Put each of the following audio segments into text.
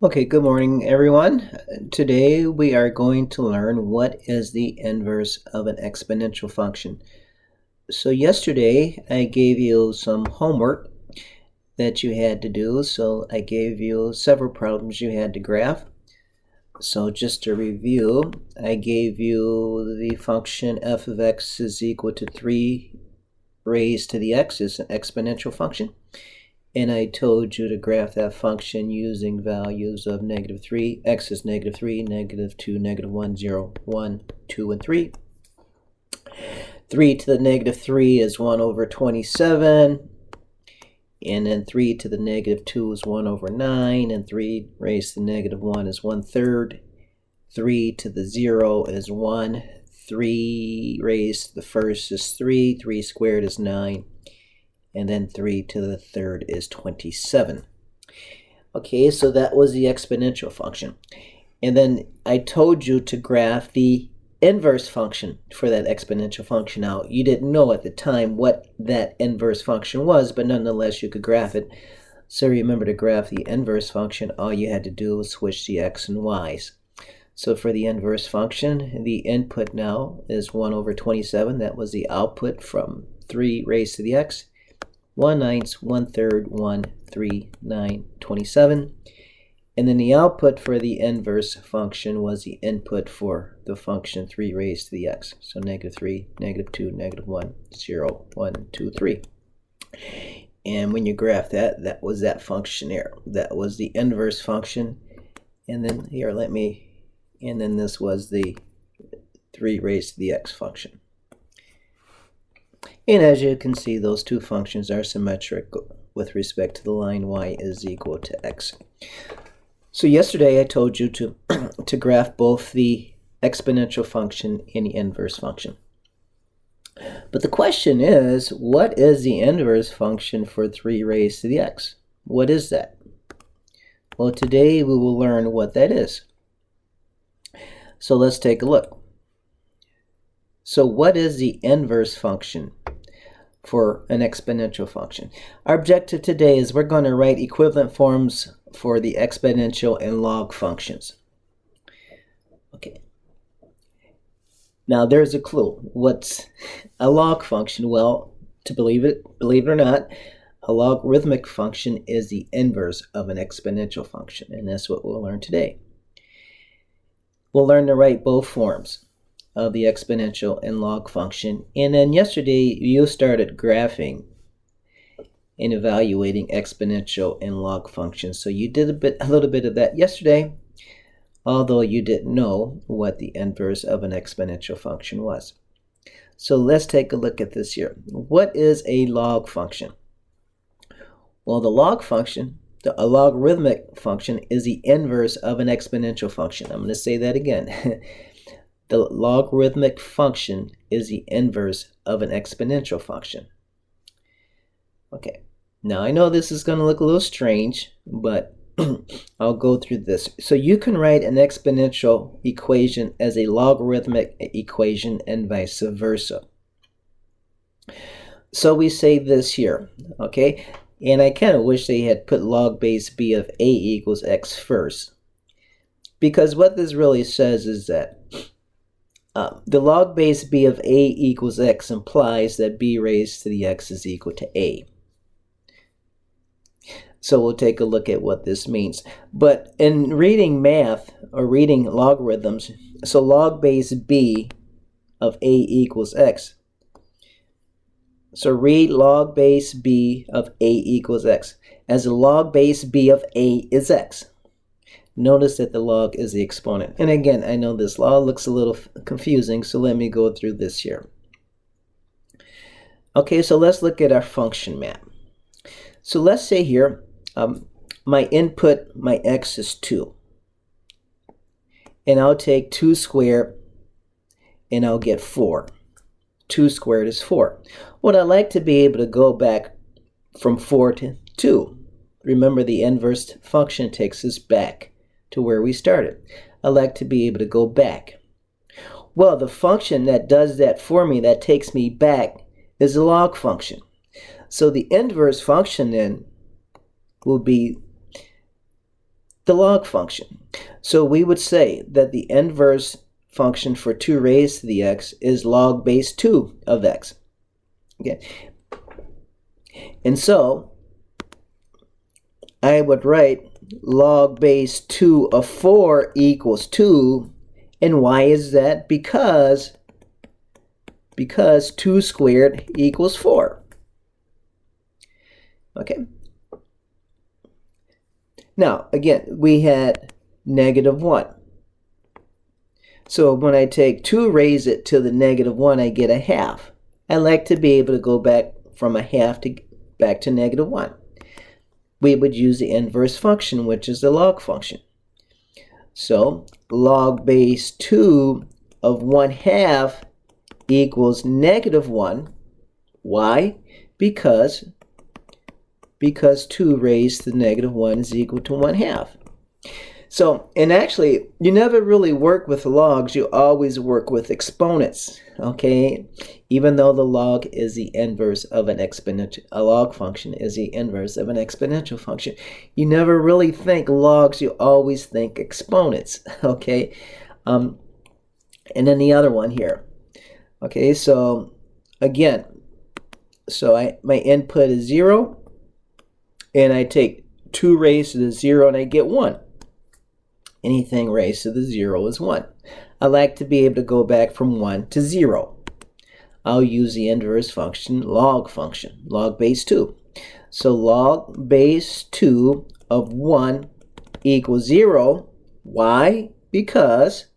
Okay, good morning, everyone. Today we are going to learn what is the inverse of an exponential function. So yesterday I gave you some homework that you had to do. So I gave you several problems you had to graph. So just to review, I gave you the function f of x is equal to 3 raised to the x is an exponential function. And I told you to graph that function using values of -3, x is -3, -2, -1, 0, 1, 2, and 3. 3 to the -3 is 1 over 27, and then 3 to the -2 is 1 over 9, and 3 raised to the -1 is 1/3. 3 to the 0 is 1. 3 raised to the first is 3. 3 squared is 9. And then 3 to the third is 27. Okay, so that was the exponential function. And then I told you to graph the inverse function for that exponential function out. You didn't know at the time what that inverse function was, but nonetheless you could graph it. So remember, to graph the inverse function, all you had to do was switch the x and y's. So for the inverse function, the input now is 1 over 27. That was the output from 3 raised to the x. 1/9, 1/3, 1, 3, 9, 27. And then the output for the inverse function was the input for the function 3 raised to the x. So -3, -2, -1, 0, 1, 2, 3. And when you graph that, that was that function there. That was the inverse function. And then here, and then this was the 3 raised to the x function. And as you can see, those two functions are symmetric with respect to the line y is equal to x. So yesterday I told you to, to graph both the exponential function and the inverse function. But the question is, what is the inverse function for 3 raised to the x? What is that? Well, today we will learn what that is. So let's take a look. So what is the inverse function for an exponential function? Our objective today is we're going to write equivalent forms for the exponential and log functions. Okay. Now there's a clue. What's a log function? Well, to believe it or not, a logarithmic function is the inverse of an exponential function, and that's what we'll learn today. We'll learn to write both forms of the exponential and log function. And then yesterday you started graphing and evaluating exponential and log functions. So you did a little bit of that yesterday, although you didn't know what the inverse of an exponential function was. So let's take a look at this here. What is a log function? Well, the log function, a logarithmic function, is the inverse of an exponential function. I'm going to say that again. The logarithmic function is the inverse of an exponential function. Okay, now I know this is going to look a little strange, but I'll go through this. So you can write an exponential equation as a logarithmic equation and vice versa. So we say this here, okay? And I kind of wish they had put log base b of a equals x first. Because what this really says is that the log base b of a equals x implies that b raised to the x is equal to a. So we'll take a look at what this means. But in reading math or reading logarithms, so log base b of a equals x. So read log base b of a equals x as the log base b of a is x. Notice that the log is the exponent. And again, I know this law looks a little confusing, so let me go through this here. Okay, so let's look at our function map. So let's say here, my input, my x is 2. And I'll take 2 squared, and I'll get 4. 2 squared is 4. Well, I'd like to be able to go back from 4 to 2. Remember, the inverse function takes us back to where we started. I like to be able to go back. Well, the function that does that for me, that takes me back, is a log function. So the inverse function then will be the log function. So we would say that the inverse function for 2 raised to the x is log base 2 of x. Okay. And so I would write log base 2 of 4 equals 2. And why is that? Because 2 squared equals 4. Okay. Now, again, we had -1. So when I take 2, raise it to the -1, I get a half. I like to be able to go back from a half to back to -1. We would use the inverse function, which is the log function. So log base 2 of 1/2 equals -1. Why? Because 2 raised to the -1 is equal to 1/2. So, and actually, you never really work with logs, you always work with exponents, okay? Even though the log is the inverse of an exponential, a log function is the inverse of an exponential function. You never really think logs, you always think exponents, okay? And then the other one here. Okay, so again, so my input is 0, and I take 2 raised to the 0, and I get 1. Anything raised to the 0 is 1. I like to be able to go back from 1 to 0. I'll use the inverse function, log base 2. So log base 2 of 1 equals 0. Why? Because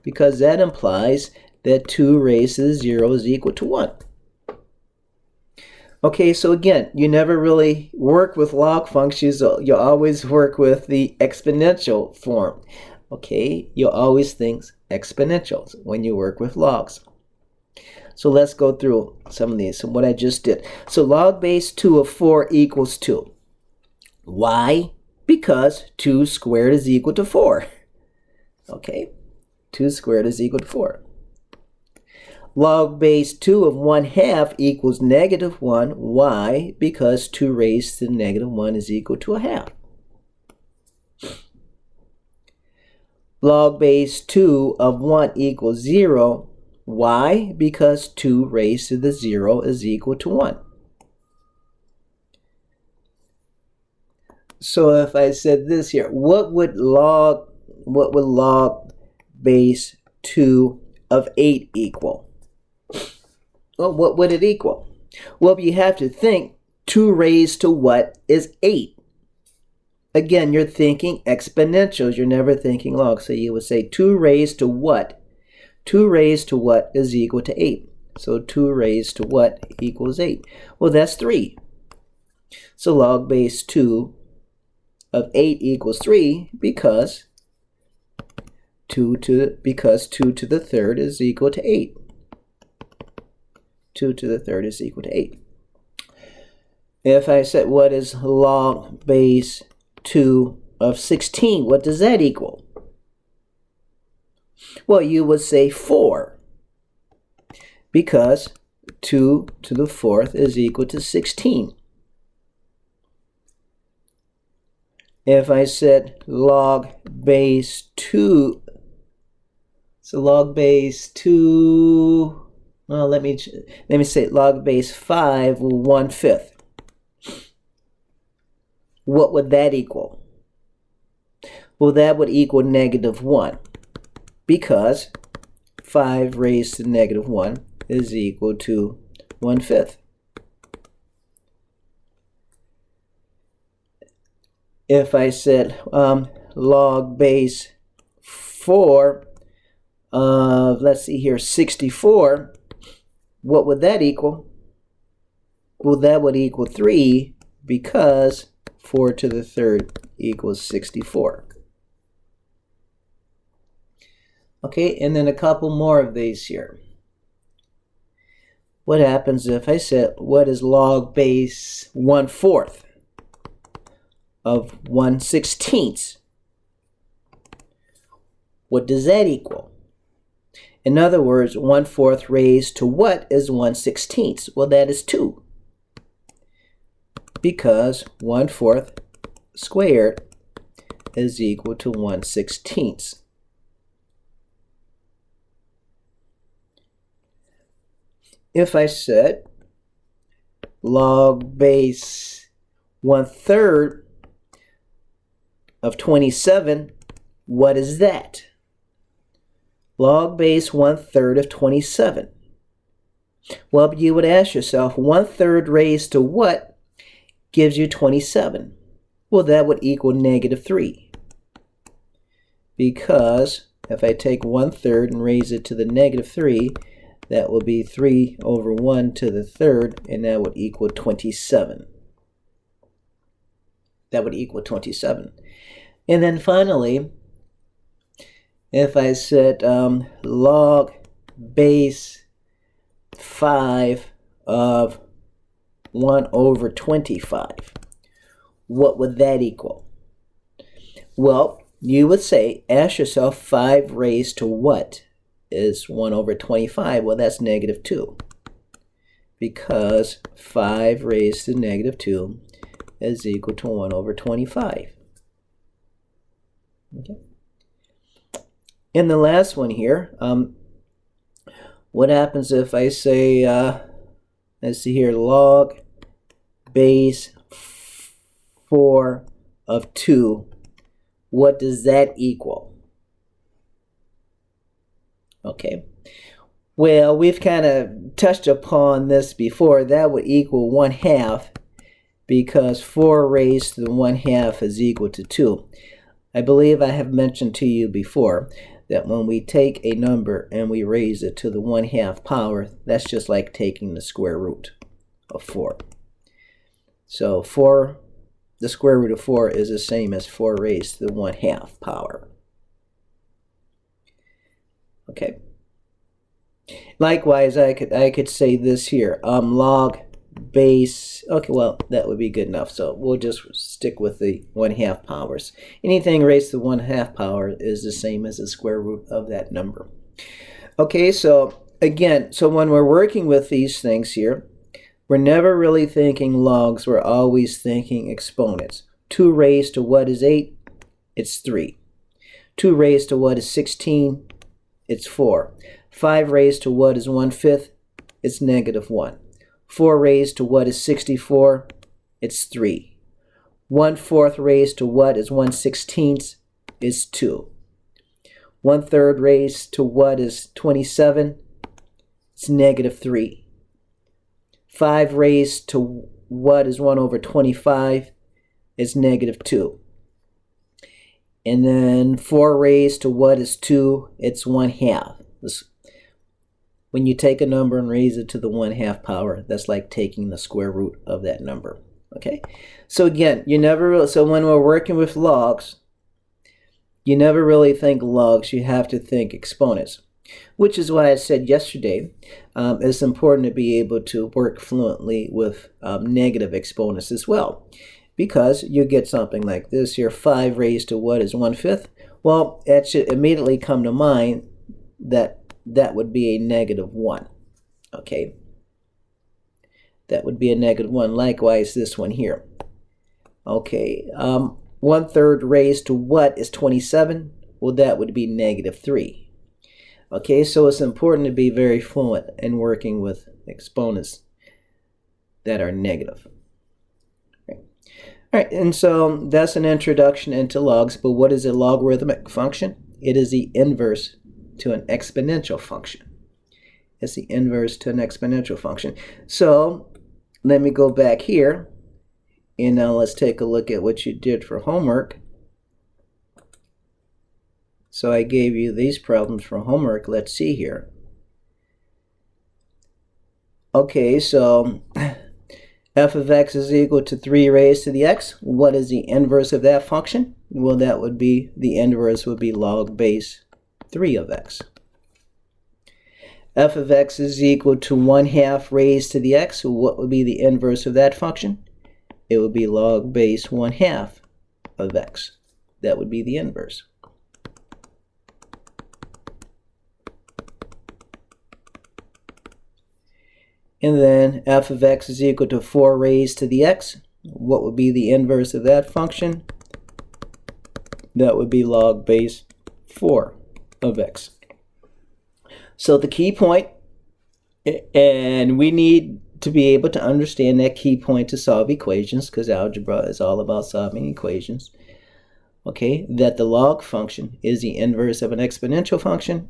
that implies that 2 raised to the 0 is equal to 1. Okay, so again, you never really work with log functions. You always work with the exponential form. Okay, you always think exponentials when you work with logs. So let's go through some of these, what I just did. So log base 2 of 4 equals 2. Why? Because 2 squared is equal to 4. Okay, 2 squared is equal to 4. Log base 2 of 1/2 equals -1. Why? Because 2 raised to the -1 is equal to a half. Log base 2 of 1 equals 0. Why? Because 2 raised to the 0 is equal to 1. So if I said this here, what would log base 2 of 8 equal? Well, what would it equal? Well, you have to think 2 raised to what is 8? Again, you're thinking exponentials. You're never thinking logs. So you would say 2 raised to what? 2 raised to what is equal to 8? So 2 raised to what equals 8? Well, that's 3. So log base 2 of 8 equals 3 because 2 to the third is equal to 8. 2 to the third is equal to 8. If I said what is log base 2 of 16, what does that equal? Well, you would say 4 because 2 to the fourth is equal to 16. If I said log base 2, so log base 2, well, let me say log base 5, 1/5. What would that equal? Well, that would equal -1 because 5 raised to -1 is equal to 1/5. If I said log base 4 of, let's see here, 64, what would that equal? Well, that would equal 3 because 4 to the third equals 64. Okay, and then a couple more of these here. What happens if I said, what is log base 1/4 of 1/16? What does that equal? In other words, 1/4 raised to what is 1/16? Well, that is 2. Because 1/4 squared is equal to 1/16. If I said log base 1/3 of 27, what is that? Log base 1/3 of 27. Well, you would ask yourself, 1/3 raised to what gives you 27? Well, that would equal -3. Because if I take 1/3 and raise it to the -3, that will be 3 over 1 to the third, and that would equal 27. That would equal 27. And then finally, if I said log base 5 of 1 over 25, what would that equal? Well, you would say, ask yourself, 5 raised to what is 1 over 25? Well, that's -2. Because 5 raised to -2 is equal to 1 over 25. Okay. And the last one here, what happens if I say, let's see here, log base 4 of 2, what does that equal? Okay, well, we've kind of touched upon this before. That would equal 1/2, because 4 raised to the 1/2 is equal to 2. I believe I have mentioned to you before that when we take a number and we raise it to the 1/2 power, that's just like taking the square root of 4. So the square root of 4 is the same as 4 raised to the 1/2 power. Okay. Likewise, I could say this here, log base, okay, well, that would be good enough. So we'll just stick with the 1/2 powers. Anything raised to the 1/2 power is the same as the square root of that number. Okay, so again, so when we're working with these things here, we're never really thinking logs, we're always thinking exponents. 2 raised to what is 8? It's 3. 2 raised to what is 16? It's 4. 5 raised to what is 1/5? It's -1. 4 raised to what is 64? It's 3. 1/4 raised to what is 1/16? Is 2. 1/3 raised to what is 27? It's -3. 5 raised to what is 1 over 25? Is -2. And then 4 raised to what is 2? It's 1/2. When you take a number and raise it to the 1/2 power, that's like taking the square root of that number. Okay? So again, so when we're working with logs, you never really think logs, you have to think exponents. Which is why I said yesterday, it's important to be able to work fluently with negative exponents as well. Because you get something like this here, 5 raised to what is 1/5? Well, that should immediately come to mind that would be a -1. Okay? That would be a -1. Likewise, this one here. Okay, 1/3 raised to what is 27? Well, that would be -3. Okay, so it's important to be very fluent in working with exponents that are negative. All right, and so that's an introduction into logs, but what is a logarithmic function? It is the inverse to an exponential function. It's the inverse to an exponential function. So let me go back here, and now let's take a look at what you did for homework. So I gave you these problems for homework. Let's see here. Okay, so f of x is equal to 3 raised to the x. What is the inverse of that function? Well, that would be, the inverse would be log base 3 of x. F of x is equal to 1/2 raised to the x. What would be the inverse of that function? It would be log base 1/2 of x. That would be the inverse. And then f of x is equal to 4 raised to the x. What would be the inverse of that function? that would be log base 4 of x. So the key point, and we need to be able to understand that key point to solve equations, because algebra is all about solving equations. Okay, that the log function is the inverse of an exponential function,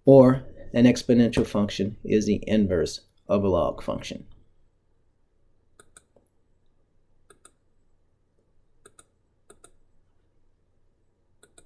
or an exponential function is the inverse of a log function.